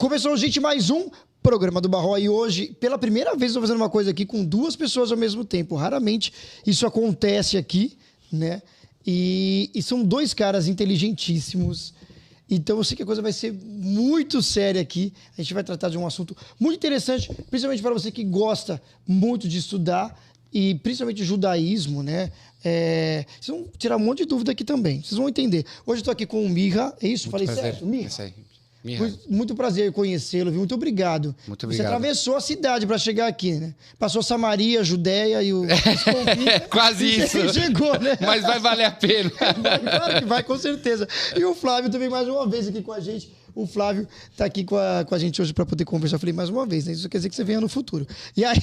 Começou, gente, mais um programa do Barro. E hoje, pela primeira vez, estou fazendo uma coisa aqui com duas pessoas ao mesmo tempo. Raramente isso acontece aqui, né? E são dois caras inteligentíssimos. Então eu sei que a coisa vai ser muito séria aqui. A gente vai tratar de um assunto muito interessante, principalmente para você que gosta muito de estudar e principalmente judaísmo, né? Vocês vão tirar um monte de dúvida aqui também. Vocês vão entender. Hoje eu estou aqui com o Mirra. É isso? Muito Falei prazer. certo? Mirra? Isso aí. Mirra. Muito prazer conhecê-lo, viu? Muito obrigado. Muito obrigado. Você atravessou a cidade para chegar aqui, né? Passou Samaria, Judéia e o... Quase isso. E chegou, né? Mas vai valer a pena. Claro que vai, com certeza. E o Flávio também, mais uma vez, aqui com a gente. O Flávio está aqui com a gente hoje para poder conversar. Eu falei mais uma vez, né? Isso quer dizer que você venha no futuro. E aí,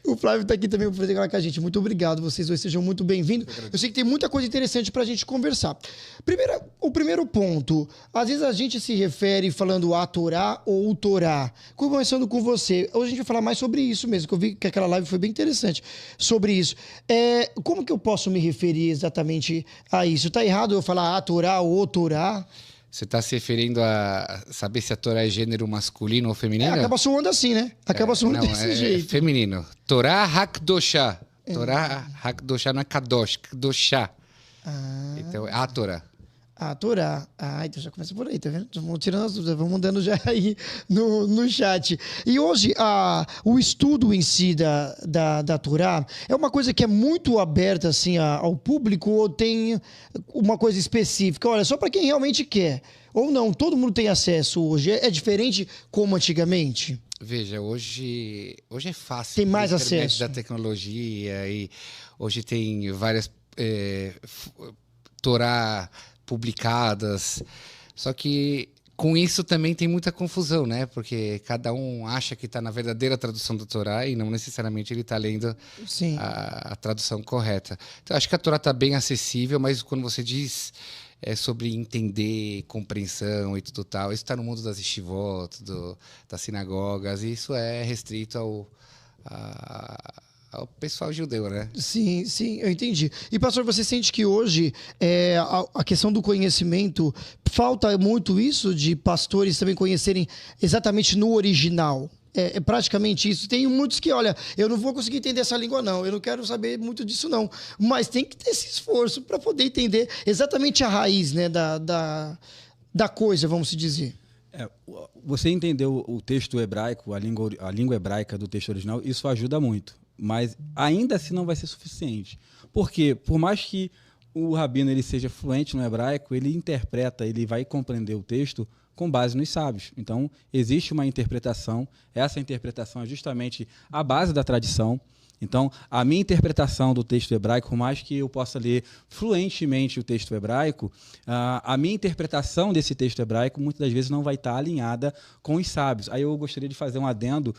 o Flávio está aqui também para poder falar com a gente. Muito obrigado, vocês dois sejam muito bem-vindos. Eu sei que tem muita coisa interessante para a gente conversar. O primeiro ponto, às vezes a gente se refere falando a Torá ou o Torá. Começando com você, hoje a gente vai falar mais sobre isso mesmo, que eu vi que aquela live foi bem interessante sobre isso. Como que eu posso me referir exatamente a isso? Está errado eu falar a Torá ou o Torá? Você está se referindo a saber se a Torá é gênero masculino ou feminino? Acaba soando assim, né? Acaba soando desse jeito. Feminino. Torá Hakdoshá. Torá Hakdoshá não é Kadosh, Kadoshá. Então é a Torá. A Torá. Então já começa por aí, tá vendo? Vamos tirando as dúvidas, vamos mandando já aí no chat. E hoje, o estudo em si da Torá é uma coisa que é muito aberta assim, ao público ou tem uma coisa específica? Olha, só para quem realmente quer. Ou não, todo mundo tem acesso hoje. É diferente como antigamente? Veja, hoje é fácil. Tem mais acesso. Da tecnologia e hoje tem várias Torá publicadas, só que com isso também tem muita confusão, né? Porque cada um acha que está na verdadeira tradução da Torá e não necessariamente ele está lendo a tradução correta. Então, acho que a Torá está bem acessível, mas quando você diz sobre entender, compreensão e tudo tal, isso está no mundo das yeshivot, das sinagogas, e isso é restrito ao pessoal judeu, né? Sim, eu entendi. E, pastor, você sente que hoje a questão do conhecimento, falta muito isso de pastores também conhecerem exatamente no original? É praticamente isso. Tem muitos que, olha, eu não vou conseguir entender essa língua, não. Eu não quero saber muito disso, não. Mas tem que ter esse esforço para poder entender exatamente a raiz, né, da coisa, vamos se dizer. Você entendeu o texto hebraico, a língua hebraica do texto original, isso ajuda muito. Mas ainda assim não vai ser suficiente. Porque, por mais que o rabino ele seja fluente no hebraico, ele interpreta, ele vai compreender o texto com base nos sábios. Então, existe uma interpretação. Essa interpretação é justamente a base da tradição. Então, a minha interpretação do texto hebraico, por mais que eu possa ler fluentemente o texto hebraico, a minha interpretação desse texto hebraico muitas das vezes não vai estar alinhada com os sábios. Aí eu gostaria de fazer um adendo,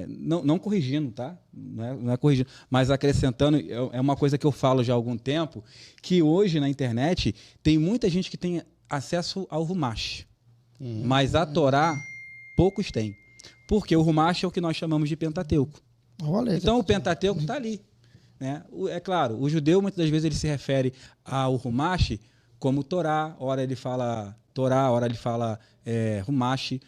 não corrigindo, tá? Não é corrigindo, mas acrescentando, é uma coisa que eu falo já há algum tempo, que hoje na internet tem muita gente que tem acesso ao Rumash, mas a Torá poucos têm. Porque o Rumash é o que nós chamamos de Pentateuco. Então o Pentateuco está ali, né? É claro, o judeu muitas das vezes ele se refere ao Rumash como Torá, ora ele fala Torá, ora ele fala Rumash,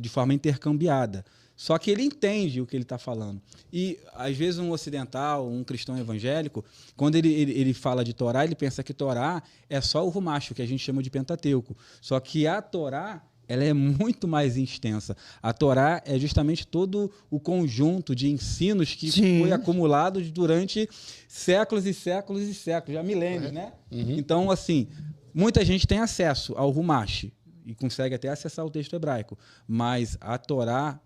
de forma intercambiada. Só que ele entende o que ele está falando. E às vezes um ocidental, um cristão evangélico, quando ele fala de Torá, ele pensa que Torá é só o Rumash, o que a gente chama de Pentateuco. Só que a Torá ela é muito mais extensa. A Torá é justamente todo o conjunto de ensinos que foi acumulado durante séculos e séculos e séculos, já milênios, né? Então, assim, muita gente tem acesso ao Rumash e consegue até acessar o texto hebraico, mas a Torá,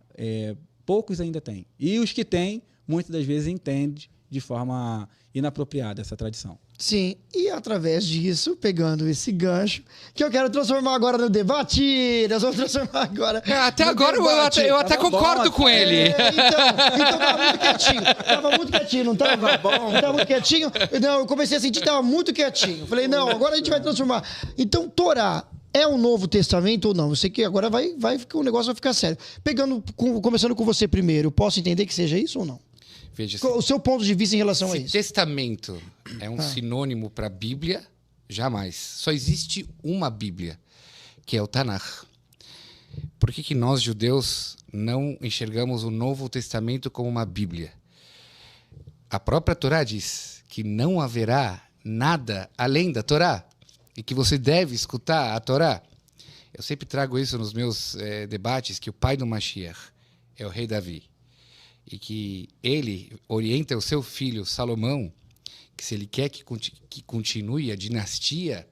poucos ainda têm. E os que têm, muitas das vezes entendem de forma inapropriada essa tradição. Sim, e através disso, pegando esse gancho, que eu quero transformar agora no debate, nós vamos transformar agora. Até agora eu até concordo com ele. Então tava muito quietinho, não tava? Tava muito quietinho. Não, eu comecei a sentir que tava muito quietinho. Falei, não, agora a gente vai transformar. Então, Torá é o Novo Testamento ou não? Eu sei que agora o negócio vai ficar sério. Começando com você primeiro, posso entender que seja isso ou não? Veja, o seu ponto de vista em relação a isso? Testamento é um sinônimo para Bíblia? Jamais. Só existe uma Bíblia, que é o Tanakh. por que nós, judeus, não enxergamos o Novo Testamento como uma Bíblia? A própria Torá diz que não haverá nada além da Torá e que você deve escutar a Torá. Eu sempre trago isso nos meus debates, que o pai do Mashiach é o rei Davi. E que ele orienta o seu filho Salomão, que se ele quer que continue a dinastia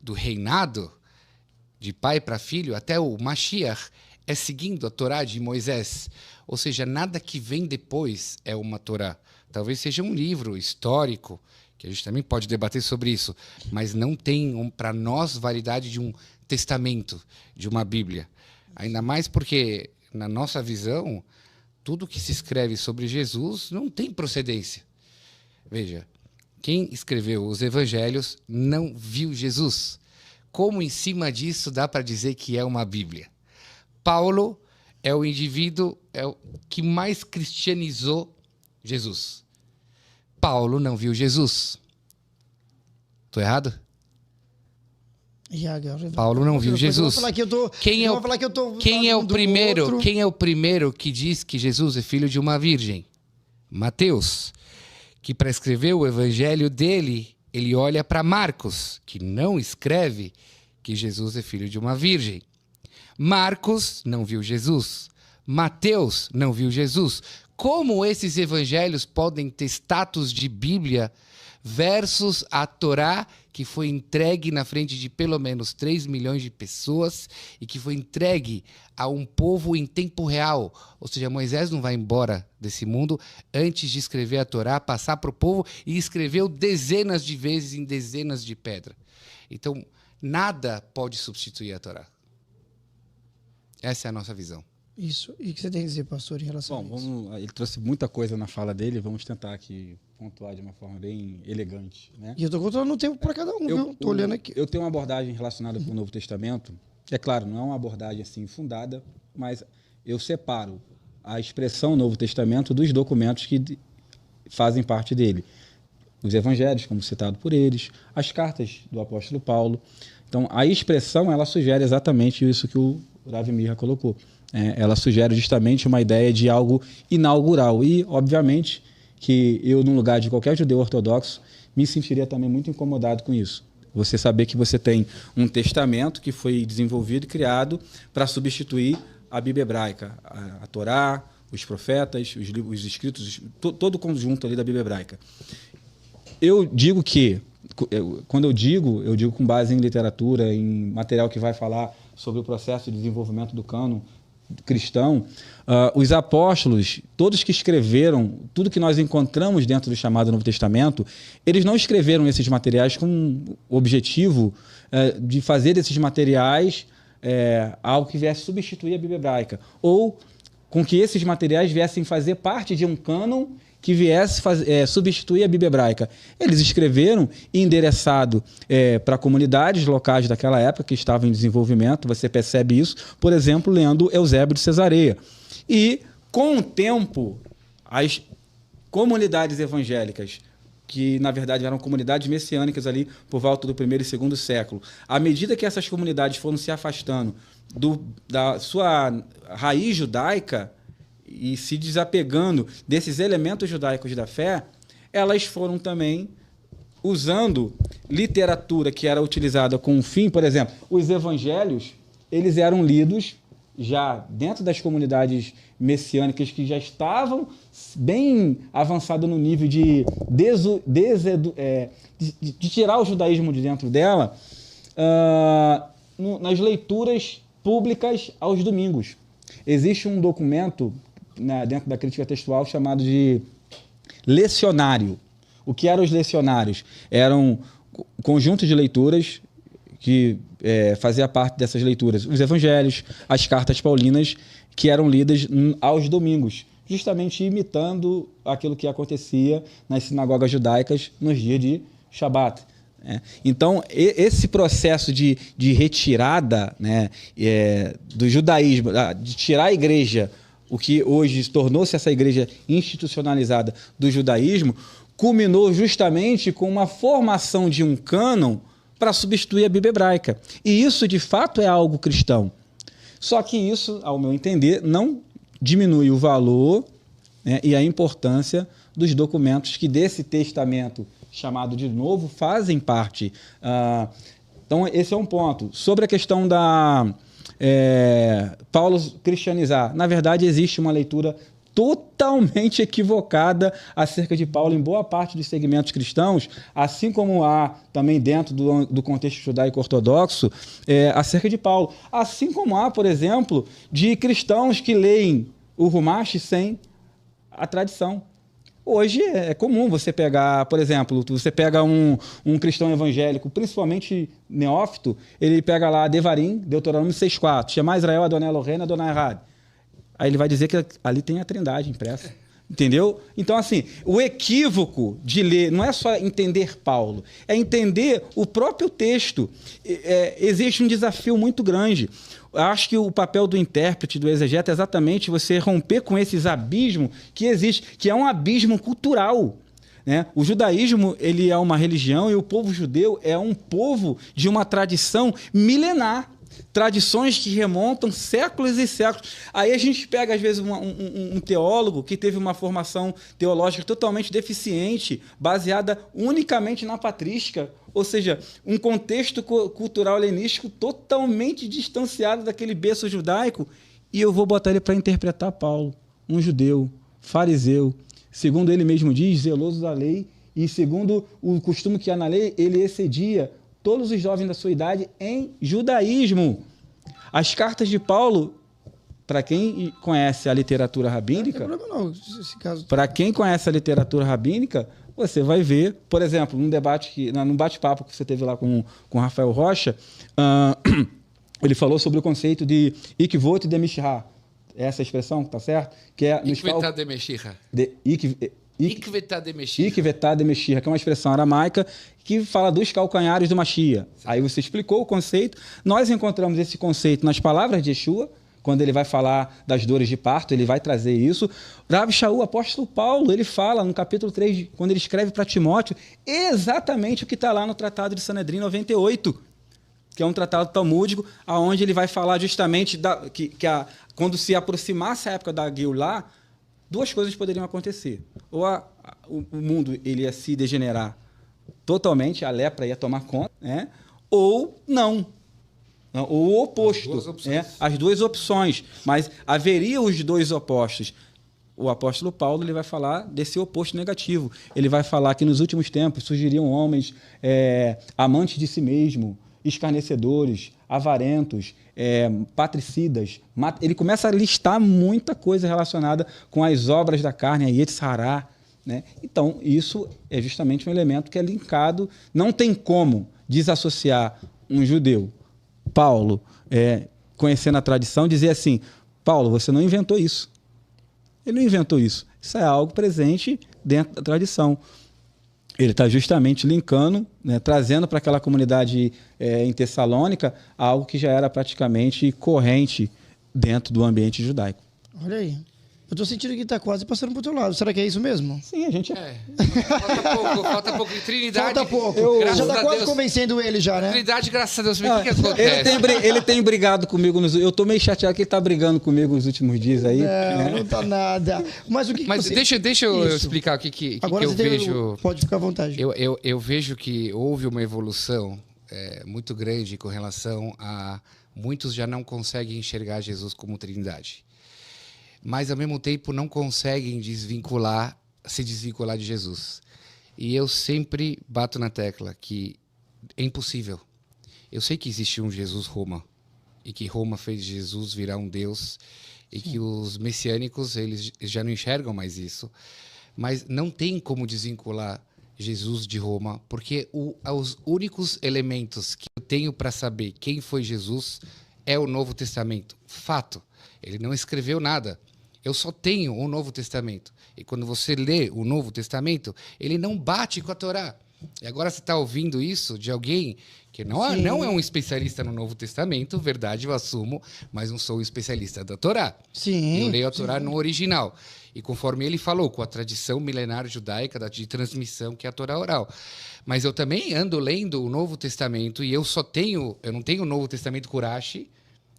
do reinado, de pai para filho, até o Mashiach, é seguindo a Torá de Moisés. Ou seja, nada que vem depois é uma Torá. Talvez seja um livro histórico, que a gente também pode debater sobre isso, mas não tem, para nós, validade de um testamento, de uma Bíblia. Ainda mais porque, na nossa visão, tudo que se escreve sobre Jesus não tem procedência. Veja, quem escreveu os evangelhos não viu Jesus. Como em cima disso dá para dizer que é uma Bíblia? Paulo é o indivíduo que mais cristianizou Jesus. Paulo não viu Jesus. Estou errado? Paulo não viu Jesus. Quem é o primeiro que diz que Jesus é filho de uma virgem? Mateus, que para escrever o evangelho dele, ele olha para Marcos, que não escreve que Jesus é filho de uma virgem. Marcos não viu Jesus. Mateus não viu Jesus. Como esses evangelhos podem ter status de Bíblia versus a Torá, que foi entregue na frente de pelo menos 3 milhões de pessoas e que foi entregue a um povo em tempo real? Ou seja, Moisés não vai embora desse mundo antes de escrever a Torá, passar para o povo, e escreveu dezenas de vezes em dezenas de pedras. Então, nada pode substituir a Torá. Essa é a nossa visão. Isso. E o que você tem a dizer, pastor, em relação a isso? Ele trouxe muita coisa na fala dele, vamos tentar aqui pontuar de uma forma bem elegante. Né? E eu estou contando o tempo para cada um, viu? Estou olhando aqui. Eu tenho uma abordagem relacionada com o Novo Testamento. É claro, não é uma abordagem assim fundada, mas eu separo a expressão Novo Testamento dos documentos que fazem parte dele. Os evangelhos, como citado por eles, as cartas do apóstolo Paulo. Então, a expressão, ela sugere exatamente isso que o Rav Mirra colocou. Ela sugere justamente uma ideia de algo inaugural. E, obviamente, que eu, no lugar de qualquer judeu ortodoxo, me sentiria também muito incomodado com isso. Você saber que você tem um testamento que foi desenvolvido e criado para substituir a Bíblia hebraica, a Torá, os profetas, os escritos, todo o conjunto ali da Bíblia hebraica. Eu digo que, quando eu digo com base em literatura, em material que vai falar sobre o processo de desenvolvimento do cânon cristão, os apóstolos, todos que escreveram tudo que nós encontramos dentro do chamado Novo Testamento, eles não escreveram esses materiais com o objetivo de fazer desses materiais algo que viesse substituir a Bíblia hebraica, ou com que esses materiais viessem fazer parte de um cânon que viesse substituir a Bíblia hebraica. Eles escreveram endereçado para comunidades locais daquela época que estavam em desenvolvimento. Você percebe isso, por exemplo, lendo Eusébio de Cesareia. E, com o tempo, as comunidades evangélicas, que na verdade eram comunidades messiânicas ali por volta do 1º e 2º século, à medida que essas comunidades foram se afastando da sua raiz judaica e se desapegando desses elementos judaicos da fé, elas foram também usando literatura que era utilizada com um fim. Por exemplo, os evangelhos, eles eram lidos já dentro das comunidades messiânicas que já estavam bem avançadas no nível de tirar o judaísmo de dentro dela, nas leituras públicas aos domingos. Existe um documento dentro da crítica textual chamado de lecionário. O que eram os lecionários? Eram conjuntos de leituras que fazia parte dessas leituras os evangelhos, as cartas paulinas, que eram lidas aos domingos, justamente imitando aquilo que acontecia nas sinagogas judaicas nos dias de Shabat. Então, esse processo de retirada, né, do judaísmo, de tirar a igreja, o que hoje tornou-se essa igreja institucionalizada do judaísmo, culminou justamente com uma formação de um cânon para substituir a Bíblia hebraica. E isso, de fato, é algo cristão. Só que isso, ao meu entender, não diminui o valor, né, e a importância dos documentos que desse testamento chamado de Novo fazem parte. Então, esse é um ponto. Sobre a questão da Paulo cristianizar, na verdade, existe uma leitura totalmente equivocada acerca de Paulo em boa parte dos segmentos cristãos, assim como há também dentro do contexto judaico ortodoxo, acerca de Paulo. Assim como há, por exemplo, de cristãos que leem o Rumash sem a tradição. Hoje é comum você pegar, por exemplo, você pega um cristão evangélico, principalmente neófito, ele pega lá Devarim, Deuteronômio 6,4, Shema Israel, Adonai Eloheinu, Adonai Echad. Aí ele vai dizer que ali tem a Trindade impressa. Entendeu? Então, assim, o equívoco de ler não é só entender Paulo, é entender o próprio texto. Existe um desafio muito grande. Eu acho que o papel do intérprete, do exegeta, é exatamente você romper com esses abismos que existem, que é um abismo cultural. Né? O judaísmo, ele é uma religião, e o povo judeu é um povo de uma tradição milenar. Tradições que remontam séculos e séculos. Aí a gente pega, às vezes, um teólogo que teve uma formação teológica totalmente deficiente, baseada unicamente na patrística, ou seja, um contexto cultural helenístico totalmente distanciado daquele berço judaico, e eu vou botar ele para interpretar Paulo, um judeu, fariseu, segundo ele mesmo diz, zeloso da lei, e segundo o costume que há na lei, ele excedia todos os jovens da sua idade em judaísmo. As cartas de Paulo, para quem conhece a literatura rabínica, para quem conhece a literatura rabínica, você vai ver, por exemplo, num bate-papo que você teve lá com Rafael Rocha, ele falou sobre o conceito de ikvot de mishra. Essa expressão, tá certo? Que é Ikvetá de meshira. Ikvetá de meshira, que é uma expressão aramaica que fala dos calcanhares do Mashiach. Aí você explicou o conceito. Nós encontramos esse conceito nas palavras de Yeshua, quando ele vai falar das dores de parto, ele vai trazer isso. Rav Shaul, apóstolo Paulo, ele fala no capítulo 3, quando ele escreve para Timóteo, exatamente o que está lá no Tratado de Sanedrim 98, que é um tratado talmúdico, onde ele vai falar justamente quando se aproximasse a época da Geulah, duas coisas poderiam acontecer. Ou o mundo ele ia se degenerar totalmente, a lepra ia tomar conta, né? Ou não. Ou o oposto. As duas opções. Mas haveria os dois opostos. O apóstolo Paulo ele vai falar desse oposto negativo. Ele vai falar que nos últimos tempos surgiriam homens amantes de si mesmo, escarnecedores, avarentos, patricidas. Ele começa a listar muita coisa relacionada com as obras da carne, a Yetzirah, né? Então, isso é justamente um elemento que é linkado. Não tem como desassociar um judeu, Paulo, conhecendo a tradição, dizer assim, Paulo, você não inventou isso. Ele não inventou isso. Isso é algo presente dentro da tradição. Ele está justamente linkando, né, trazendo para aquela comunidade em Tessalônica algo que já era praticamente corrente dentro do ambiente judaico. Olha aí. Eu estou sentindo que está quase passando para o teu lado. Será que é isso mesmo? Sim, a gente... Falta pouco. Em Trindade... Falta pouco. Já está quase convencendo ele já, né? Trindade, graças a Deus. O que acontece? Ele tem brigado comigo. Eu estou meio chateado que ele está brigando comigo nos últimos dias aí. Não está nada. Mas o que você... deixa eu explicar o que eu vejo. Pode ficar à vontade. Eu vejo que houve uma evolução muito grande com relação a... Muitos já não conseguem enxergar Jesus como Trindade. Mas, ao mesmo tempo, não conseguem se desvincular de Jesus. E eu sempre bato na tecla que é impossível. Eu sei que existe um Jesus Roma, e que Roma fez Jesus virar um Deus, e que os messiânicos eles já não enxergam mais isso. Mas não tem como desvincular Jesus de Roma, porque os únicos elementos que eu tenho para saber quem foi Jesus é o Novo Testamento. Fato. Ele não escreveu nada. Eu só tenho o Novo Testamento. E quando você lê o Novo Testamento, ele não bate com a Torá. E agora você está ouvindo isso de alguém que não é um especialista no Novo Testamento, verdade, eu assumo, mas não sou um especialista da Torá. Sim. Eu leio a Torá no original. E conforme ele falou, com a tradição milenar judaica de transmissão, que é a Torá oral. Mas eu também ando lendo o Novo Testamento e eu não tenho o Novo Testamento Kurashi,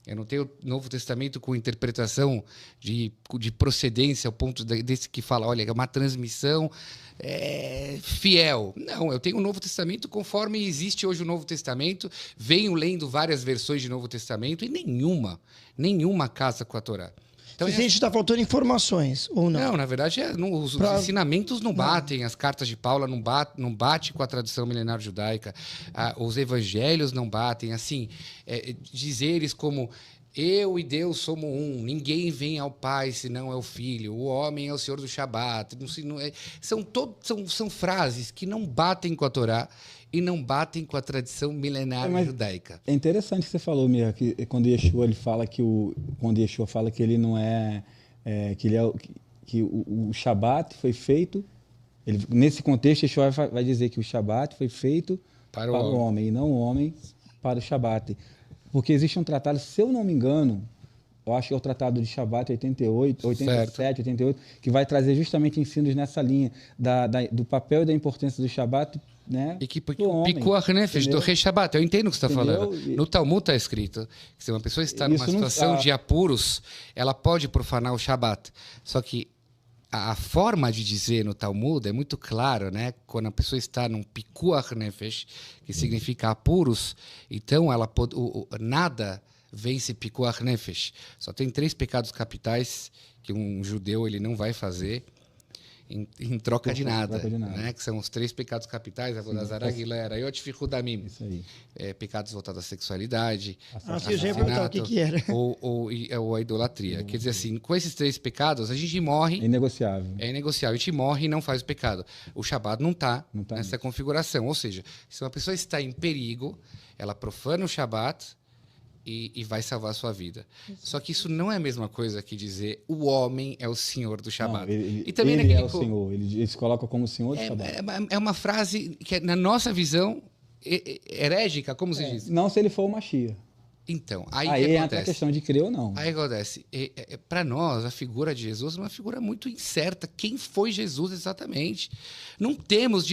eu não tenho o Novo Testamento com interpretação de procedência, ao ponto desse que fala, olha, é uma transmissão fiel. Não, eu tenho o Novo Testamento conforme existe hoje o Novo Testamento, venho lendo várias versões de Novo Testamento e nenhuma casa com a Torá. Então, a gente está faltando informações, ou não? Não, na verdade, os ensinamentos não batem, as cartas de Paulo não bate com a tradição milenar judaica, os evangelhos não batem, assim, dizeres como eu e Deus somos um, ninguém vem ao Pai senão é o Filho, o homem é o Senhor do Shabat, são frases que não batem com a Torá e não batem com a tradição milenar judaica. É interessante que você falou, Mira, que quando Yeshua fala que ele não que o Shabat foi feito, nesse contexto Yeshua vai dizer que o Shabat foi feito para o homem e não o homem para o Shabat. Porque existe um tratado, se eu não me engano, eu acho que é o Tratado de Shabat 87, 88, que vai trazer justamente ensinos nessa linha do papel e da importância do Shabat, né? E que Pikuach Nefesh, do Rei Shabat. Eu entendo o que você está falando. No Talmud está escrito que se uma pessoa está numa situação de apuros, ela pode profanar o Shabat. Só que a forma de dizer no Talmud é muito clara, né? Quando a pessoa está num Pikuach Nefesh, que significa apuros, então ela pode, nada vence Pikuach Nefesh. Só tem 3 pecados capitais que um judeu ele não vai fazer em troca de nada, né? Que são os 3 pecados capitais, Avodazara, Guilera, Yot Fichudamim. Isso aí. Pecados voltados à sexualidade, assassinato, que era. ou a idolatria. Quer dizer assim, com esses 3 pecados, a gente morre... É inegociável. É inegociável. A gente morre e não faz o pecado. O Shabat não está nessa configuração. Ou seja, se uma pessoa está em perigo, ela profana o Shabat e vai salvar a sua vida. Só que isso não é a mesma coisa que dizer o homem é o senhor do Shabat. Não, e também ele é o senhor, ele se coloca como o senhor do Shabat. É uma frase que, na nossa visão, herégica, como se diz. Não se ele for o Mashiach. Então, aí entra a questão de crer ou não. Aí acontece. Para nós, a figura de Jesus é uma figura muito incerta. Quem foi Jesus exatamente? Não temos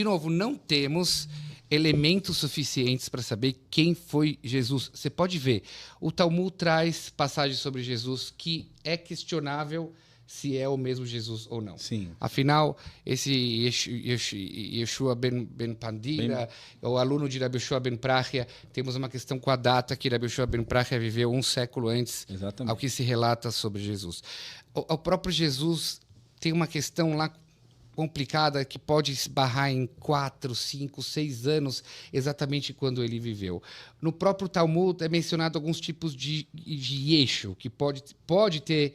elementos suficientes para saber quem foi Jesus. Você pode ver, o Talmud traz passagens sobre Jesus que é questionável se é o mesmo Jesus ou não. Sim. Afinal, esse Yeshua ben Pandira, o aluno de Rabi Yoshua ben Prachia, temos uma questão com a data que Rabi Yoshua ben Prachia viveu 1 século antes, exatamente, ao que se relata sobre Jesus. O próprio Jesus tem uma questão lá complicada que pode esbarrar em 4, 5, 6 anos, exatamente quando ele viveu. No próprio Talmud é mencionado alguns tipos de Yeshu, que pode ter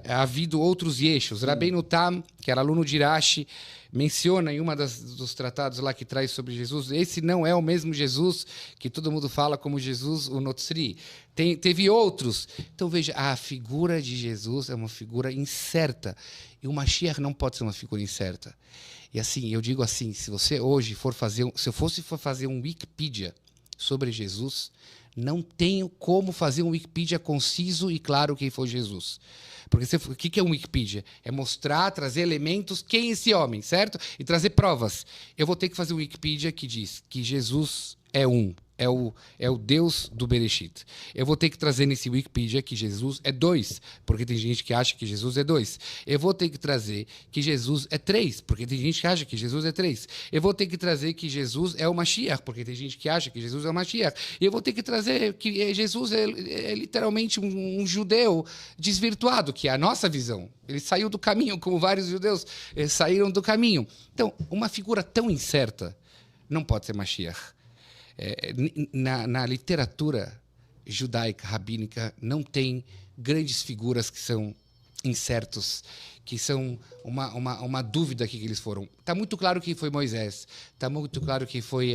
havido outros Yeshus. Rabbeinu Tam, que era aluno de Rashi, menciona em uma dos tratados lá que traz sobre Jesus, esse não é o mesmo Jesus que todo mundo fala como Jesus, o Notzri. Teve outros. Então, veja, a figura de Jesus é uma figura incerta. E o Mashiach não pode ser uma figura incerta. E assim, eu digo assim, se você hoje for fazer um Wikipedia sobre Jesus, não tenho como fazer um Wikipedia conciso e claro quem foi Jesus. Porque o que é um Wikipedia? É mostrar, trazer elementos, quem é esse homem, certo? E trazer provas. Eu vou ter que fazer um Wikipedia que diz que Jesus é o Deus do Bereshit. Eu vou ter que trazer nesse Wikipedia que Jesus é 2, porque tem gente que acha que Jesus é 2. Eu vou ter que trazer que Jesus é 3, porque tem gente que acha que Jesus é 3. Eu vou ter que trazer que Jesus é o Mashiach, porque tem gente que acha que Jesus é o Mashiach. E eu vou ter que trazer que Jesus é literalmente um judeu desvirtuado, que é a nossa visão. Ele saiu do caminho, como vários judeus saíram do caminho. Então, uma figura tão incerta não pode ser Mashiach. Na literatura judaica, rabínica, não tem grandes figuras que são incertos, que são uma dúvida que eles foram. Está muito claro quem foi Moisés, está muito claro quem foi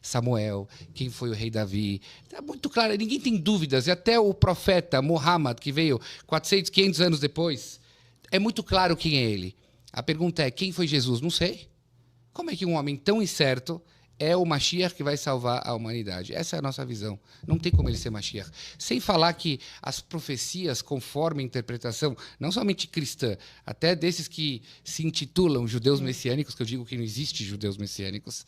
Samuel, quem foi o rei Davi. Está muito claro, ninguém tem dúvidas. E até o profeta Muhammad, que veio 400, 500 anos depois, é muito claro quem é ele. A pergunta é, quem foi Jesus? Não sei. Como é que um homem tão incerto é o Mashiach que vai salvar a humanidade? Essa é a nossa visão. Não tem como ele ser Mashiach. Sem falar que as profecias, conforme a interpretação, não somente cristã, até desses que se intitulam judeus messiânicos, que eu digo que não existe judeus messiânicos.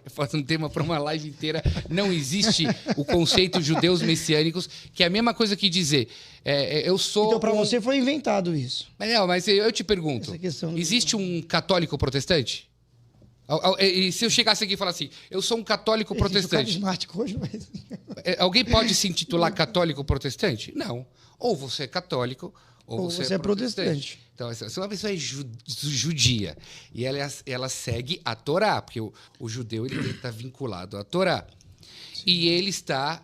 Eu faço um tema para uma live inteira. Não existe o conceito judeus messiânicos, que é a mesma coisa que dizer eu sou... Então, para você foi inventado isso. Não, mas eu te pergunto, existe um católico protestante? E se eu chegasse aqui e falar assim, eu sou um católico protestante. Hoje, mas... Alguém pode se intitular católico protestante? Não. Ou você é católico, ou você é protestante. Então, se uma pessoa é judia e ela segue a Torá, porque o judeu está vinculado à Torá. Sim. E ele está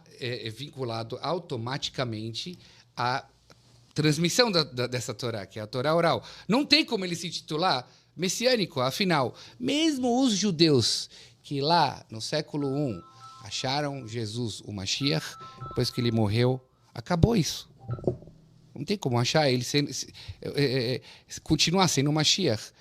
vinculado automaticamente à transmissão dessa Torá, que é a Torá oral. Não tem como ele se intitular messiânico, afinal, mesmo os judeus que lá no século I acharam Jesus o Mashiach, depois que ele morreu, acabou isso. Não tem como achar ele continuar sendo o Mashiach,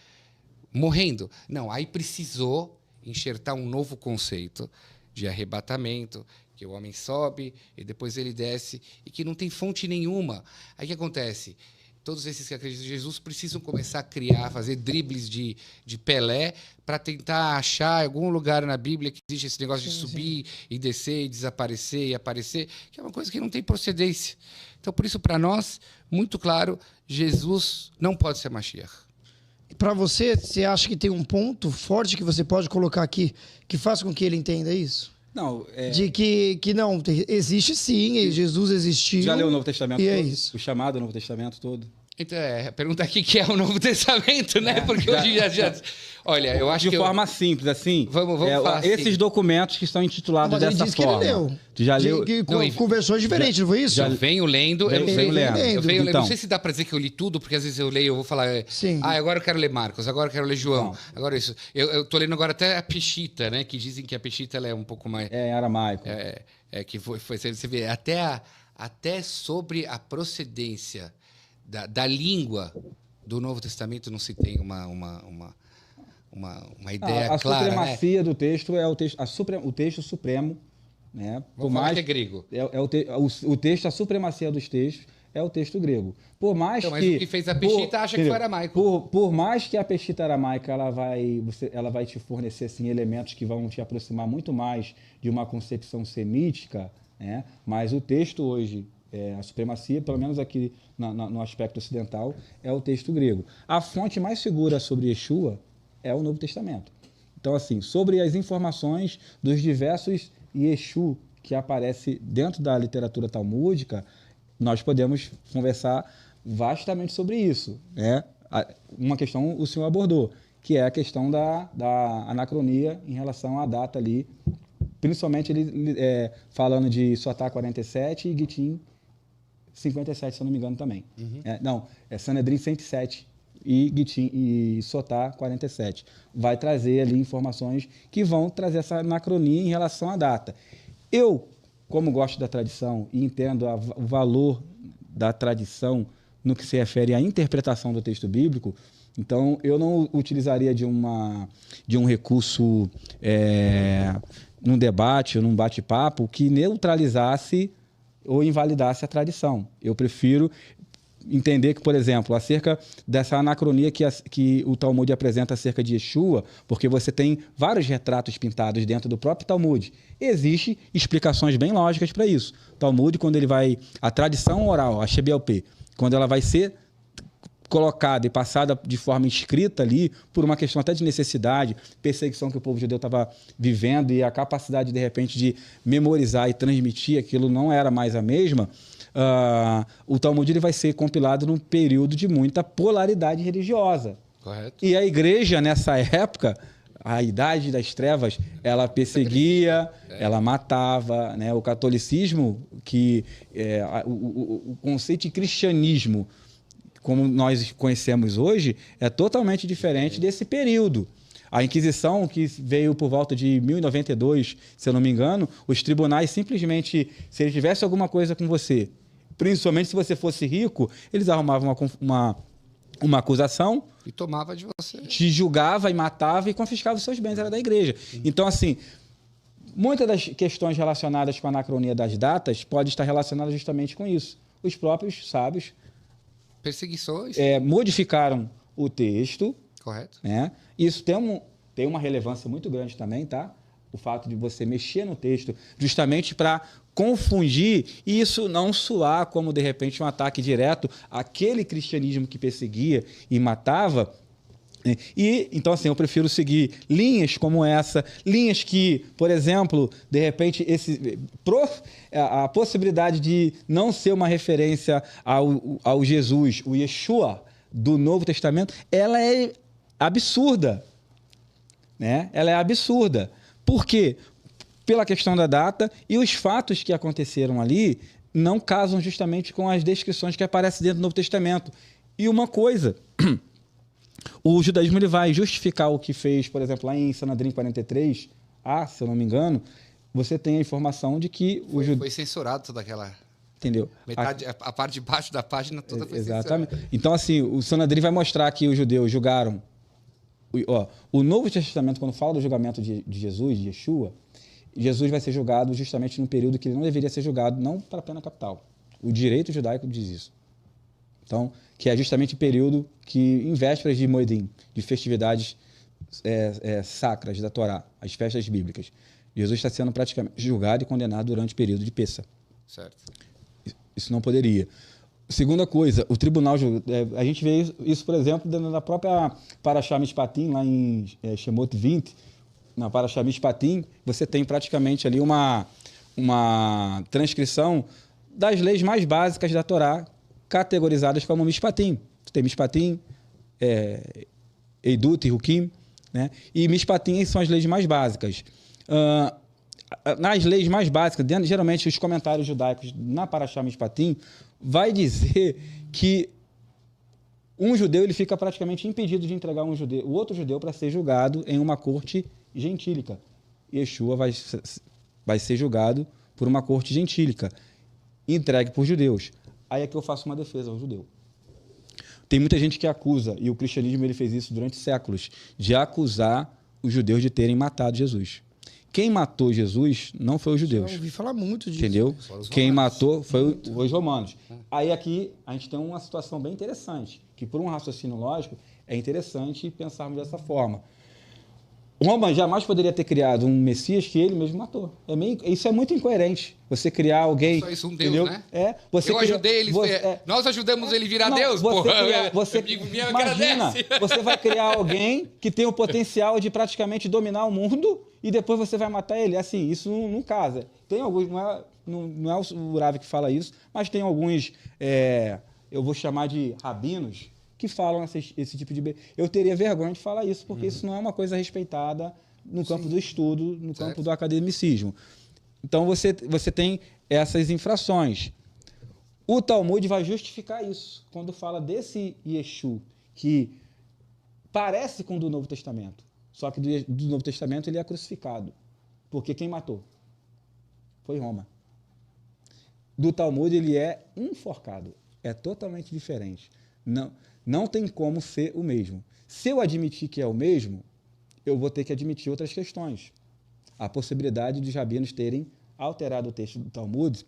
morrendo. Não, aí precisou enxertar um novo conceito de arrebatamento, que o homem sobe e depois ele desce, e que não tem fonte nenhuma. Aí o que acontece? Todos esses que acreditam em Jesus precisam começar a criar, fazer dribles de Pelé para tentar achar algum lugar na Bíblia que existe esse negócio de subir e descer e desaparecer e aparecer, que é uma coisa que não tem procedência. Então, por isso, para nós, muito claro, Jesus não pode ser Mashiach. Para você, você acha que tem um ponto forte que você pode colocar aqui que faça com que ele entenda isso? Não, de que não, existe sim, Jesus existiu. Já leu o Novo Testamento e todo? É isso. O chamado Novo Testamento todo? Então, pergunta aqui que é o Novo Testamento, né? Porque hoje já... Olha, eu acho de forma simples, assim. Vamos falar esses assim. documentos que estão intitulados dessa ele forma. Que ele leu. Já leu? Com versões diferentes, não foi isso? Eu venho lendo. Eu venho lendo. Então, não sei se dá para dizer que eu li tudo, porque às vezes eu leio, eu vou falar... Sim. Agora eu quero ler Marcos, agora eu quero ler João. Não. Agora isso. Eu tô lendo agora até a Peshita, né? Que dizem que a Peshita ela é um pouco mais... É, aramaico. Que você vê, até sobre a procedência da língua do Novo Testamento não se tem uma ideia a clara. A supremacia do texto é o texto supremo. Né? Por mais que é grego. O texto, a supremacia dos textos é o texto grego. Por mais então, mas o que fez a Peshita acha que foi aramaico. Por mais que a Peshita aramaica ela vai te fornecer assim, elementos que vão te aproximar muito mais de uma concepção semítica, né? Mas o texto hoje, a supremacia, pelo menos aqui no aspecto ocidental, é o texto grego. A fonte mais segura sobre Yeshua é o Novo Testamento. Então, assim, sobre as informações dos diversos Yeshu que aparece dentro da literatura talmúdica, nós podemos conversar vastamente sobre isso. Né? Uma questão o senhor abordou, que é a questão da anacronia em relação à data ali, principalmente ele falando de Sotá 47 e Gitin 57, se eu não me engano também. Uhum. Sanedrim 107 e Gitin e Sotá 47. Vai trazer ali informações que vão trazer essa anacronia em relação à data. Eu, como gosto da tradição e entendo o valor da tradição no que se refere à interpretação do texto bíblico, então eu não utilizaria de um recurso num debate ou num bate-papo que neutralizasse ou invalidasse a tradição. Eu prefiro entender que, por exemplo, acerca dessa anacronia que o Talmud apresenta acerca de Yeshua, porque você tem vários retratos pintados dentro do próprio Talmud. Existem explicações bem lógicas para isso. O Talmud, quando ele vai... A tradição oral, a Shebelpê, quando ela vai ser colocada e passada de forma escrita ali, por uma questão até de necessidade, perseguição que o povo judeu estava vivendo e a capacidade, de repente, de memorizar e transmitir aquilo não era mais a mesma, o Talmud ele vai ser compilado num período de muita polaridade religiosa. Correto. E a igreja, nessa época, a Idade das Trevas, ela perseguia, ela matava. Né? O catolicismo, o conceito de cristianismo, como nós conhecemos hoje, é totalmente diferente desse período. A Inquisição, que veio por volta de 1092, se eu não me engano, os tribunais simplesmente, se eles tivessem alguma coisa com você, principalmente se você fosse rico, eles arrumavam uma acusação, e tomava de você. Te julgava e matava e confiscava os seus bens, era da igreja. Então, assim, muitas das questões relacionadas com a anacronia das datas pode estar relacionadas justamente com isso. Os próprios sábios perseguições modificaram o texto. Correto. Né? Isso tem uma relevância muito grande também, tá? O fato de você mexer no texto justamente para confundir e isso não soar como, de repente, um ataque direto àquele cristianismo que perseguia e matava. E, então, assim, eu prefiro seguir linhas como essa, linhas que, por exemplo, de repente, a possibilidade de não ser uma referência ao Jesus, o Yeshua do Novo Testamento, ela é absurda. Né? Ela é absurda. Por quê? Pela questão da data e os fatos que aconteceram ali não casam justamente com as descrições que aparecem dentro do Novo Testamento. E uma coisa, o judaísmo ele vai justificar o que fez, por exemplo, lá em Sanedrim 43, se eu não me engano, você tem a informação de que foi censurado toda aquela... Entendeu? A parte de baixo da página toda foi exatamente. censurada. Então, assim, o Sanedrim vai mostrar que os judeus julgaram... O Novo Testamento, quando fala do julgamento de Jesus, de Yeshua, Jesus vai ser julgado justamente num período que ele não deveria ser julgado, não para a pena capital. O direito judaico diz isso. Então, que é justamente o período que, em vésperas de Moedim, de festividades sacras da Torá, as festas bíblicas, Jesus está sendo praticamente julgado e condenado durante o período de Pessa. Certo. Isso não poderia. Segunda coisa, o tribunal... a gente vê isso, por exemplo, na própria Parashá Mishpatim, lá em Shemot 20, na Parashá Mishpatim, você tem praticamente ali uma transcrição das leis mais básicas da Torá, categorizadas como Mishpatim. Você tem Mishpatim, Eidut e Hukim, né? E Mishpatim são as leis mais básicas. Nas leis mais básicas, geralmente os comentários judaicos na Parashá Mishpatim vai dizer que um judeu ele fica praticamente impedido de entregar o outro judeu para ser julgado em uma corte gentílica. Yeshua vai ser julgado por uma corte gentílica, entregue por judeus. Aí é que eu faço uma defesa ao judeu. Tem muita gente que acusa, e o cristianismo ele fez isso durante séculos, de acusar os judeus de terem matado Jesus. Quem matou Jesus não foi os judeus. Eu ouvi falar muito disso. Entendeu? Quem matou foi os romanos. Aí aqui a gente tem uma situação bem interessante, que por um raciocínio lógico é interessante pensarmos dessa forma. Roma jamais poderia ter criado um Messias que ele mesmo matou. Isso é muito incoerente. Você criar alguém... Só isso, um Deus, entendeu? Né? Ajudei ele... nós ajudamos ele virar Deus, porra. Imagina, você vai criar alguém que tem o potencial de praticamente dominar o mundo e depois você vai matar ele. Assim, isso não casa. Tem alguns... Não é o Rav que fala isso, mas tem alguns... eu vou chamar de rabinos que falam esse tipo de... Eu teria vergonha de falar isso, porque isso não é uma coisa respeitada no campo do estudo, no campo do academicismo. Então, você tem essas infrações. O Talmud vai justificar isso, quando fala desse Yeshu, que parece com o do Novo Testamento, só que do Novo Testamento ele é crucificado, porque quem matou foi Roma. Do Talmud ele é enforcado, é totalmente diferente. Não tem como ser o mesmo. Se eu admitir que é o mesmo, eu vou ter que admitir outras questões. A possibilidade dos rabinos terem alterado o texto do Talmud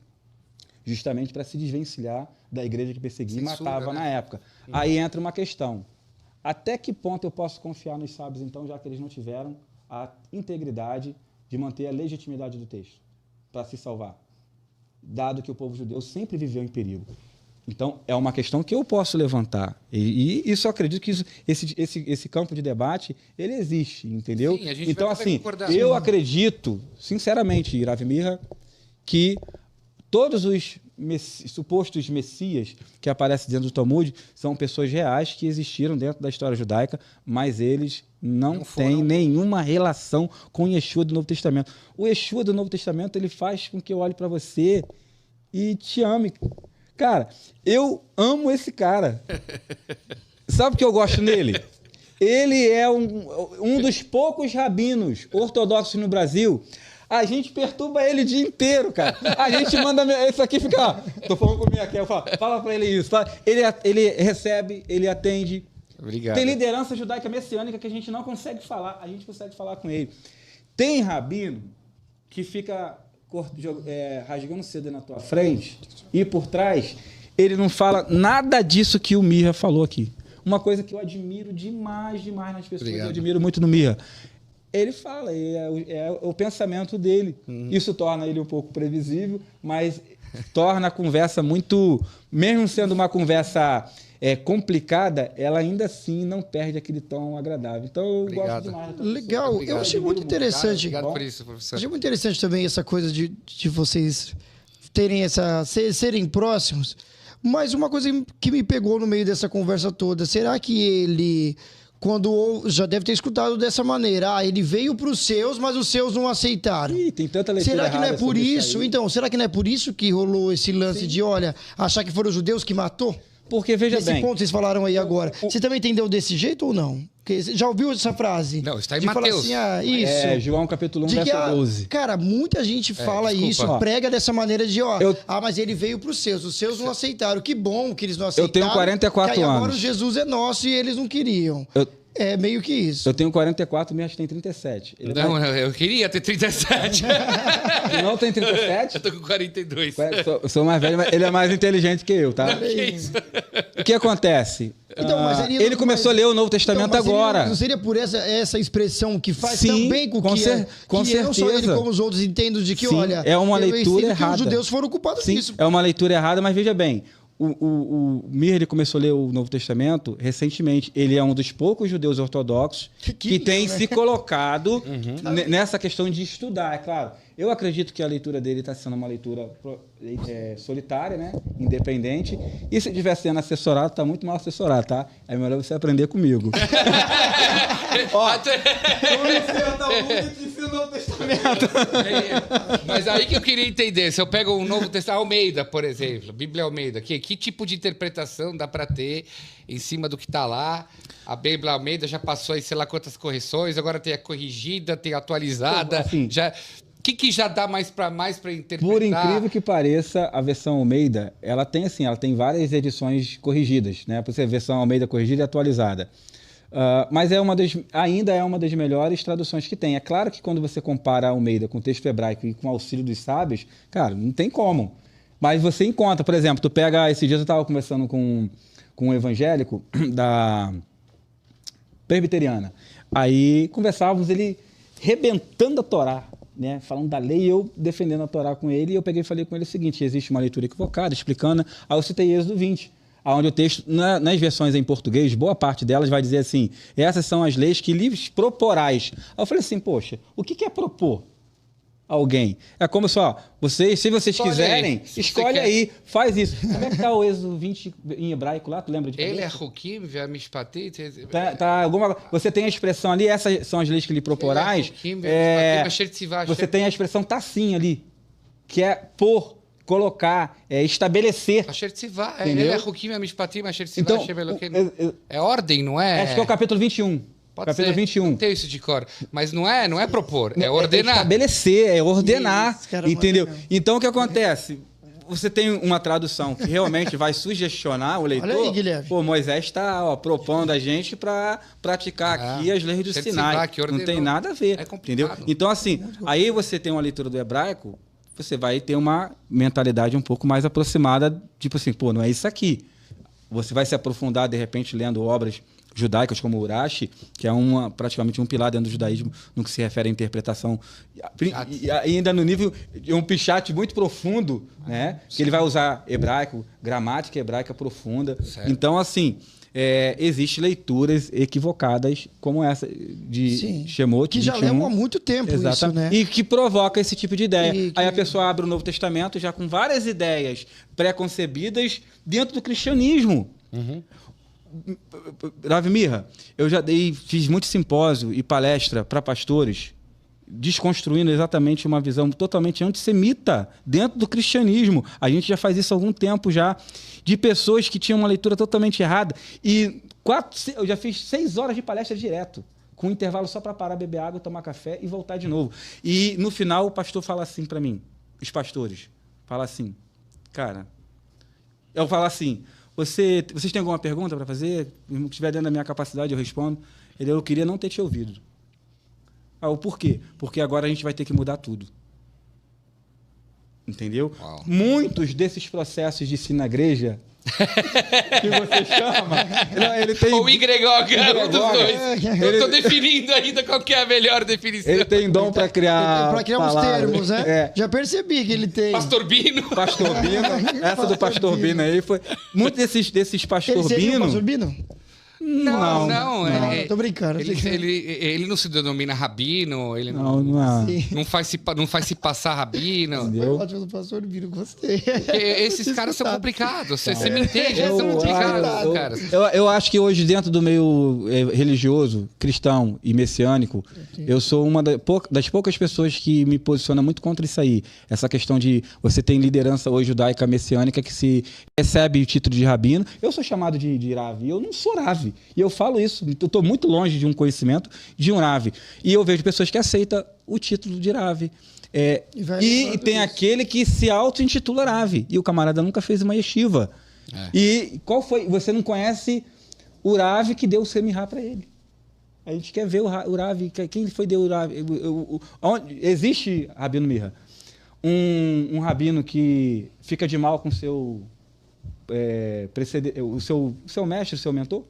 justamente para se desvencilhar da igreja que perseguia e matava na época. Aí entra uma questão. Até que ponto eu posso confiar nos sábios, então, já que eles não tiveram a integridade de manter a legitimidade do texto para se salvar? Dado que o povo judeu sempre viveu em perigo. Então, é uma questão que eu posso levantar. E isso eu acredito que esse campo de debate, ele existe, entendeu? Sim, a gente então, vai assim, concordar. eu acredito, sinceramente, Rav Mirra, que todos os supostos messias que aparecem dentro do Talmud são pessoas reais que existiram dentro da história judaica, mas eles não têm nenhuma relação com o Yeshua do Novo Testamento. O Yeshua do Novo Testamento, ele faz com que eu olhe para você e te ame. Cara, eu amo esse cara. Sabe o que eu gosto nele? Ele é um dos poucos rabinos ortodoxos no Brasil A gente perturba ele o dia inteiro, cara. A gente manda... Isso aqui fica... Ó, tô falando com o Michael, fala pra ele isso. Ele recebe, ele atende. Obrigado. Tem liderança judaica messiânica que a gente não consegue falar. A gente consegue falar com ele. Tem rabino que fica rasgando seda na tua frente e por trás ele não fala nada disso que o Mirra falou aqui. Uma coisa que eu admiro demais nas pessoas. Obrigado. Eu admiro muito no Mirra. Ele fala, é o pensamento dele. Isso torna ele um pouco previsível, mas torna a conversa muito... Mesmo sendo uma conversa complicada, ela ainda assim não perde aquele tom agradável. Então, eu gosto demais. Legal. Obrigado. Eu achei muito interessante. Obrigado por isso, professor. Achei muito interessante também essa coisa de vocês terem serem próximos. Mas uma coisa que me pegou no meio dessa conversa toda, será que ele... já deve ter escutado dessa maneira. Ele veio para os seus, mas os seus não aceitaram. Ih, tem tanta leitura Será que não é por isso? Aí. Então, será que não é por isso que rolou esse lance de, achar que foram os judeus que matou? Porque, veja Nesse bem... ponto vocês falaram aí agora. Você também entendeu desse jeito ou não? Porque já ouviu essa frase? Não, está em de Mateus. Falar assim, isso. João capítulo 1, verso 12. Cara, muita gente fala isso, prega dessa maneira de, mas ele veio para os seus não aceitaram. Que bom que eles não aceitaram. Eu tenho 44 anos. Agora o Jesus é nosso e eles não queriam. É meio que isso. Eu tenho 44, minha tem 37. Eu queria ter 37. Tu não tem 37? Eu tô com 42. Eu sou mais velho, mas ele é mais inteligente que eu, tá? Não, que isso? O que acontece? Então, ele começou a ler o Novo Testamento agora. Não seria por essa expressão que faz Sim, também com que certeza. não só ele como os outros entendam de que, Sim, olha... é uma leitura errada. Que os judeus foram culpados disso. É uma leitura errada, mas veja bem... O Mir, ele começou a ler o Novo Testamento recentemente. Ele é um dos poucos judeus ortodoxos que tem se colocado nessa questão de estudar, é claro. Eu acredito que a leitura dele está sendo uma leitura solitária, né? Independente. E se estiver sendo assessorado, está muito mal assessorado, tá? É melhor você aprender comigo. Mas aí que eu queria entender, se eu pego um Novo Testamento, Almeida, por exemplo, Bíblia Almeida, que tipo de interpretação dá para ter em cima do que está lá? A Bíblia Almeida já passou aí sei lá quantas correções, agora tem a corrigida, tem a atualizada, assim, o que já dá mais para interpretar? Por incrível que pareça, a versão Almeida, ela tem várias edições corrigidas, né? Por ser versão Almeida corrigida e atualizada. Mas ainda é uma das melhores traduções que tem. É claro que quando você compara a Almeida com o texto hebraico e com o auxílio dos sábios, cara, não tem como. Mas você encontra, por exemplo, tu pega... Esses dias eu estava conversando com um evangélico da presbiteriana. Aí conversávamos, ele rebentando a Torá, né, falando da lei, e eu defendendo a Torá com ele, e eu peguei e falei com ele o seguinte: existe uma leitura equivocada, explicando. Aí eu citei Êxodo 20, onde o texto, nas versões em português, boa parte delas vai dizer assim: essas são as leis que lhes proporás. Aí eu falei assim: poxa, o que é propor alguém? É como só, se vocês quiserem, escolhe aí, faz isso. Como é que está o Êxodo 20 em hebraico lá? Tu lembra de cabeça? Ele é Hukim, Mishpatim. Você tem a expressão ali, essas são as leis que lhe proporás. Você tem a expressão tacinha ali, que é por, colocar, estabelecer. Ele é Hukim, Mishpatim, então, é ordem, não é? Acho que é o capítulo 21. Capítulo 21. Não tenho isso de cor. Mas não é propor, é ordenar. É estabelecer, é ordenar. Isso, entendeu? Então, o que acontece? Você tem uma tradução que realmente vai sugestionar o leitor. Olha aí, Guilherme. Pô, Moisés está propondo a gente para praticar aqui as leis do Sinai. Não tem nada a ver. Entendeu? Então, assim, aí você tem uma leitura do hebraico, você vai ter uma mentalidade um pouco mais aproximada, tipo assim, pô, não é isso aqui. Você vai se aprofundar, de repente, lendo obras judaicas como Urashi, que é praticamente um pilar dentro do judaísmo no que se refere à interpretação, e ainda no nível de um pichat muito profundo, né? Que ele vai usar hebraico, gramática hebraica profunda. Certo. Então, assim, existem leituras equivocadas como essa de Shemot, que já levam há muito tempo. Isso, né? E que provoca esse tipo de ideia. Aí a pessoa abre o Novo Testamento já com várias ideias pré-concebidas dentro do cristianismo. Rav Mirra, eu já fiz muito simpósio e palestra para pastores, desconstruindo exatamente uma visão totalmente antissemita dentro do cristianismo. A gente já faz isso há algum tempo já, de pessoas que tinham uma leitura totalmente errada. E eu já fiz 6 horas de palestra direto com um intervalo só para parar, beber água, tomar café e voltar de novo. E no final o pastor fala assim para mim, os pastores, fala assim, cara, eu falo assim, vocês têm alguma pergunta para fazer? Se estiver dentro da minha capacidade, eu respondo. Eu queria não ter te ouvido. O porquê? Porque agora a gente vai ter que mudar tudo. Entendeu? Uau. Muitos desses processos de ensino na igreja que você chama, ele tem... Ou igregoga, um dos dois. Eu estou definindo ainda qual que é a melhor definição. Ele tem dom para criar uns termos, né? Já percebi que ele tem. Pastor Bino. Pastor Bino. Essa do Pastor Bino aí foi... Muitos desses Pastor Bino... Pastor Bino? Não. Tô brincando. Ele não se denomina rabino, ele não faz se passar rabino. Entendeu? Ótimo do Pastor Bino, gostei. Esses caras são complicados, você me entende? Eles são complicados, cara. Eu acho que hoje, dentro do meio religioso, cristão e messiânico, eu sou uma das poucas pessoas que me posiciona muito contra isso aí. Essa questão de você tem liderança hoje judaica messiânica que se recebe o título de rabino. Eu sou chamado de Ravi, eu não sou Ravi. E eu falo isso, eu estou muito longe de um conhecimento de um Ravi. E eu vejo pessoas que aceitam o título de Ravi. E tem aquele que se auto-intitula Ravi. E o camarada nunca fez uma yeshiva. E qual foi? Você não conhece o Ravi que deu o Semirá para ele. A gente quer ver o Ravi. Quem foi deu o Ravi? Existe, Rabino Mirra, um rabino que fica de mal com o seu mestre, o seu mentor?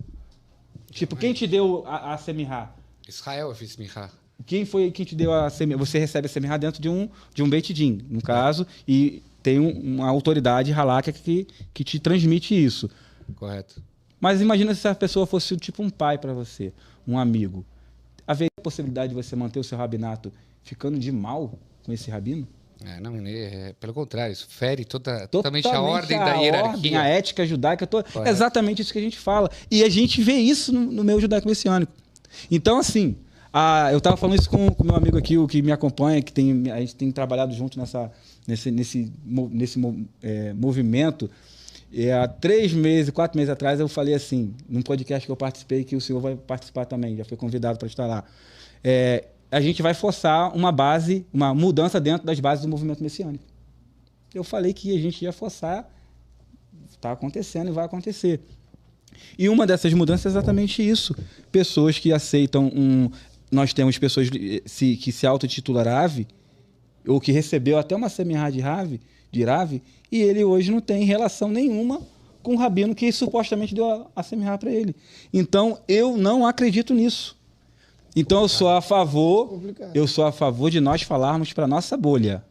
Tipo, quem te deu a Semirá? Israel fez Semirá. Quem te deu a Semirá? Você recebe a Semirá dentro de um Beit Din, no caso, e tem uma autoridade halakha que te transmite isso. Correto. Mas imagina se a pessoa fosse tipo um pai para você, um amigo. Haveria a possibilidade de você manter o seu rabinato ficando de mal com esse rabino? Pelo contrário, isso fere totalmente a ordem da hierarquia. A ética judaica, exatamente isso que a gente fala. E a gente vê isso no meio judaico-messiânico. Então, assim, eu estava falando isso com o meu amigo aqui, o que me acompanha, a gente tem trabalhado junto nesse movimento. E há 4 meses atrás, eu falei assim, num podcast que eu participei, que o senhor vai participar também, já foi convidado para estar lá. A gente vai forçar uma mudança dentro das bases do movimento messiânico. Eu falei que a gente ia forçar, está acontecendo e vai acontecer. E uma dessas mudanças é exatamente isso. Pessoas que aceitam nós temos pessoas que se autotitulam Ravi, ou que recebeu até uma Semirá de Ravi, e ele hoje não tem relação nenhuma com o rabino que supostamente deu a Semirá para ele. Então, eu não acredito nisso. Então, eu sou a favor de nós falarmos para a nossa bolha.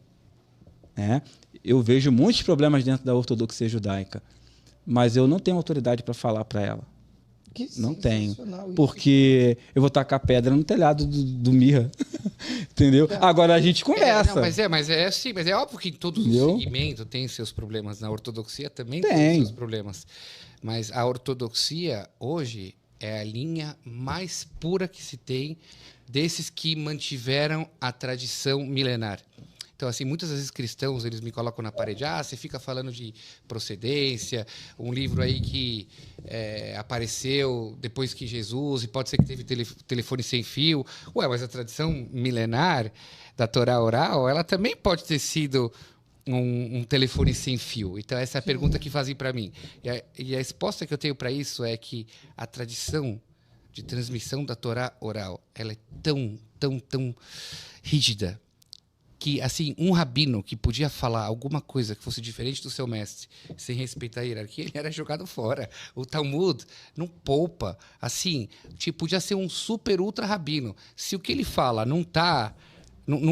Eu vejo muitos problemas dentro da ortodoxia judaica, mas eu não tenho autoridade para falar para ela. Não tenho. Porque eu vou tacar pedra no telhado do Mirra. Entendeu? Agora a gente conversa. Mas é óbvio que todo segmento tem seus problemas. Na ortodoxia também tem seus problemas. Mas a ortodoxia, hoje, é a linha mais pura que se tem desses que mantiveram a tradição milenar. Então, assim, muitas vezes cristãos, eles me colocam na parede, você fica falando de procedência, um livro aí que apareceu depois que Jesus, e pode ser que teve telefone sem fio. Mas a tradição milenar da Torá oral, ela também pode ter sido um telefone sem fio. Então, essa é a pergunta que fazem para mim. E a resposta que eu tenho para isso é que a tradição de transmissão da Torá oral, ela é tão rígida, que, assim, um rabino que podia falar alguma coisa que fosse diferente do seu mestre, sem respeitar a hierarquia, ele era jogado fora. O Talmud não poupa. Assim, podia ser um super ultra rabino. Se o que ele fala não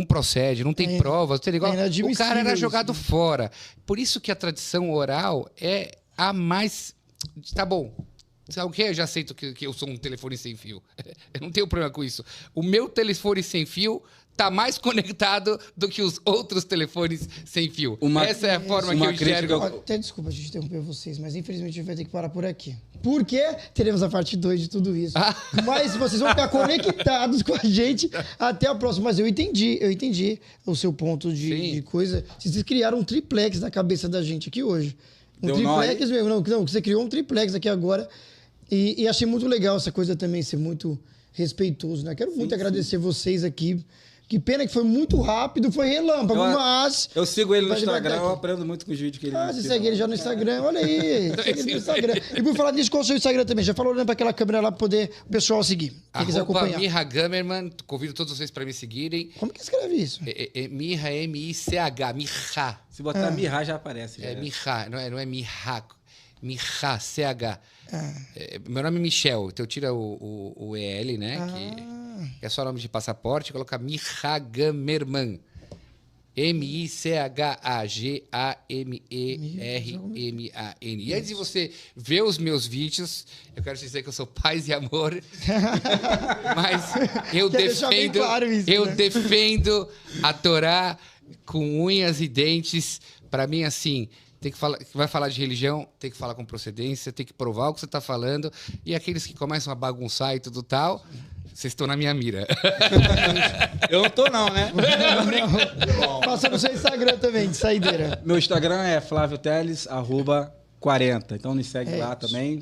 procede, não tem provas, o cara era jogado fora. Por isso que a tradição oral é a mais... Tá bom. Sabe o que? Eu já aceito que eu sou um telefone sem fio. Eu não tenho problema com isso. O meu telefone sem fio está mais conectado do que os outros telefones sem fio. Essa é a forma que eu enxergo. Até desculpa a gente interromper vocês, mas infelizmente a gente vai ter que parar por aqui. Porque teremos a parte 2 de tudo isso. Mas vocês vão ficar conectados com a gente até a próxima. Mas eu entendi o seu ponto de coisa. Vocês criaram um triplex na cabeça da gente aqui hoje. Triplex mesmo. Não, você criou um triplex aqui agora. E achei muito legal essa coisa também ser muito respeitoso, né? Quero muito agradecer vocês aqui. Que pena que foi muito rápido, foi relâmpago, mas... Eu sigo ele no Instagram, eu aprendo muito com os vídeos que ele... você segue ele já no Instagram, olha aí. Segue ele no Instagram. E por falar nisso, qual é o seu Instagram também? Já falou olhando para aquela câmera lá para poder o pessoal seguir. Quem quiser acompanhar. Mirra Gamerman, convido todos vocês para me seguirem. Como que escreve isso? Mirra, M-I-C-H, Mirra. Se botar Mirra já aparece. Já. Mirra, não é Mirra. Mirra, C-H. Meu nome é Michel, então tira o EL, né? Que é só nome de passaporte, coloca Mirra Gamerman. M-I-C-H-A-G-A-M-E-R-M-A-N. E antes de você ver os meus vídeos, eu quero dizer que eu sou paz e amor. Mas eu defendo, claro isso, eu defendo a Torá com unhas e dentes. Para mim, assim, tem que falar, vai falar de religião, tem que falar com procedência, tem que provar o que você está falando. E aqueles que começam a bagunçar e tudo tal, vocês estão na minha mira. Eu não tô não, né? Não. Passa no seu Instagram também, de saideira. Meu Instagram é FlávioTeles, @40. Então nos segue lá também.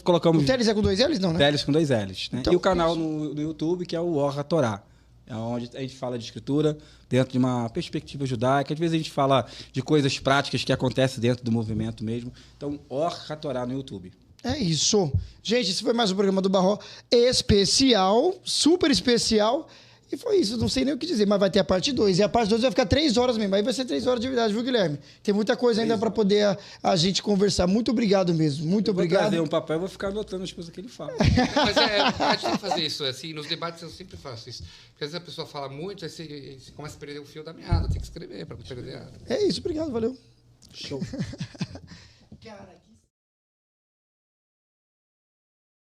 Colocamos... O Teles é com 2 L's, não, né? Teles com 2 L's. Né? Então, e o canal no YouTube, que é o Orra Torá. É onde a gente fala de escritura dentro de uma perspectiva judaica. Às vezes a gente fala de coisas práticas que acontecem dentro do movimento mesmo. Então, Orra Torá no YouTube. É isso. Gente, esse foi mais um programa do Barró especial, super especial. E foi isso, não sei nem o que dizer, mas vai ter a parte 2. E a parte 2 vai ficar 3 horas mesmo. Aí vai ser 3 horas de verdade, viu, Guilherme? Tem muita coisa ainda para poder a gente conversar. Muito obrigado mesmo. Muito obrigado. Vou trazer um papel e vou ficar anotando as coisas que ele fala. Mas a gente tem que fazer isso. Assim, nos debates eu sempre faço isso. Porque às vezes a pessoa fala muito, aí você começa a perder o fio da meada. Tem que escrever para não perder nada. É isso, obrigado, valeu. Show. Cara,